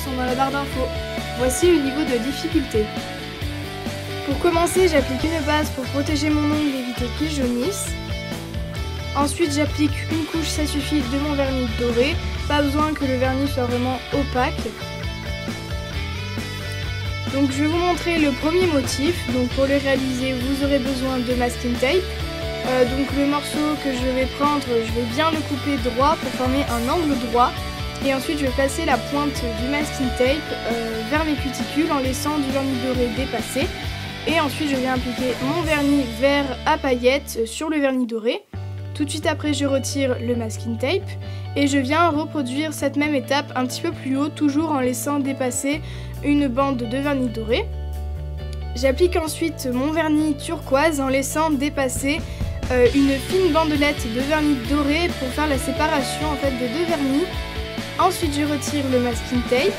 sont dans la barre d'infos. Voici le niveau de difficulté. Pour commencer, j'applique une base pour protéger mon ongle et éviter qu'il jaunisse. Ensuite, j'applique une couche, ça suffit, de mon vernis doré. Pas besoin que le vernis soit vraiment opaque. Donc je vais vous montrer le premier motif. Donc pour le réaliser, vous aurez besoin de masking tape. Donc le morceau que je vais prendre, je vais bien le couper droit pour former un angle droit. Et ensuite, je vais placer la pointe du masking tape vers mes cuticules en laissant du vernis doré dépasser. Et ensuite, je viens appliquer mon vernis vert à paillettes sur le vernis doré. Tout de suite après, je retire le masking tape et je viens reproduire cette même étape un petit peu plus haut, toujours en laissant dépasser une bande de vernis doré. J'applique ensuite mon vernis turquoise en laissant dépasser une fine bandelette de vernis doré pour faire la séparation en fait des deux vernis. Ensuite, je retire le masking tape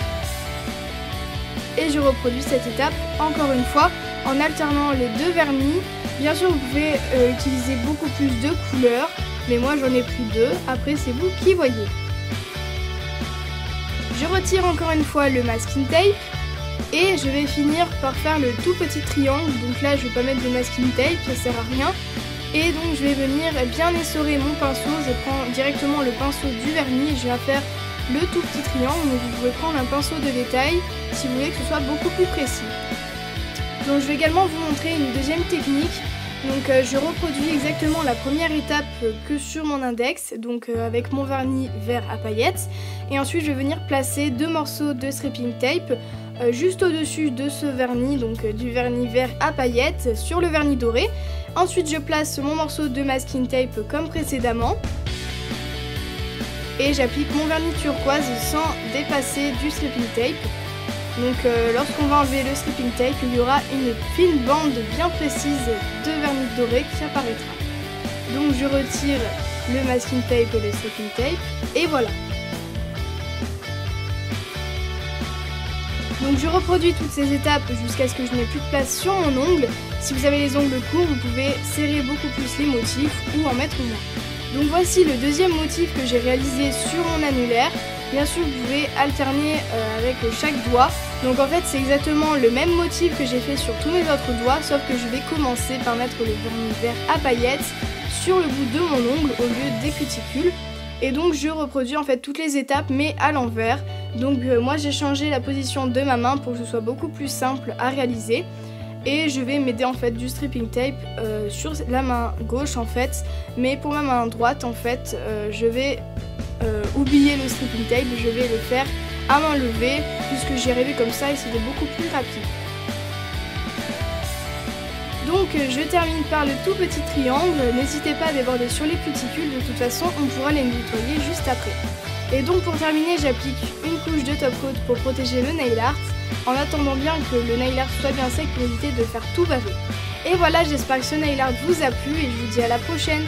et je reproduis cette étape encore une fois en alternant les deux vernis. Bien sûr, vous pouvez utiliser beaucoup plus de couleurs, mais moi j'en ai pris deux. Après, c'est vous qui voyez. Je retire encore une fois le masking tape et je vais finir par faire le tout petit triangle. Donc là, je ne vais pas mettre de masking tape, ça sert à rien. Et donc je vais venir bien essorer mon pinceau. Je prends directement le pinceau du vernis et je viens faire le tout petit triangle. Donc vous pouvez prendre un pinceau de détail si vous voulez que ce soit beaucoup plus précis. Donc je vais également vous montrer une deuxième technique. Donc je reproduis exactement la première étape que sur mon index, donc avec mon vernis vert à paillettes. Et ensuite je vais venir placer deux morceaux de stripping tape juste au-dessus de ce vernis, donc du vernis vert à paillettes sur le vernis doré. Ensuite je place mon morceau de masking tape comme précédemment. Et j'applique mon vernis turquoise sans dépasser du stripping tape. Donc lorsqu'on va enlever le stripping tape, il y aura une fine bande bien précise de vernis doré qui apparaîtra. Donc je retire le masking tape et le stripping tape et voilà. Donc je reproduis toutes ces étapes jusqu'à ce que je n'ai plus de place sur mon ongle. Si vous avez les ongles courts, vous pouvez serrer beaucoup plus les motifs ou en mettre moins. Donc voici le deuxième motif que j'ai réalisé sur mon annulaire. Bien sûr, vous pouvez alterner avec chaque doigt. Donc en fait, c'est exactement le même motif que j'ai fait sur tous mes autres doigts, sauf que je vais commencer par mettre le vernis vert à paillettes sur le bout de mon ongle au lieu des cuticules. Et donc je reproduis en fait toutes les étapes mais à l'envers. Donc moi j'ai changé la position de ma main pour que ce soit beaucoup plus simple à réaliser. Et je vais m'aider en fait du stripping tape sur la main gauche en fait. Mais pour ma main droite en fait, je vais oublier le stripping tape, je vais le faire à main levée puisque j'y arrivais comme ça et c'était beaucoup plus rapide. Donc je termine par le tout petit triangle, n'hésitez pas à déborder sur les cuticules, de toute façon on pourra les nettoyer juste après. Et donc pour terminer, j'applique une couche de top coat pour protéger le nail art, en attendant bien que le nail art soit bien sec pour éviter de faire tout baver. Et voilà, j'espère que ce nail art vous a plu et je vous dis à la prochaine.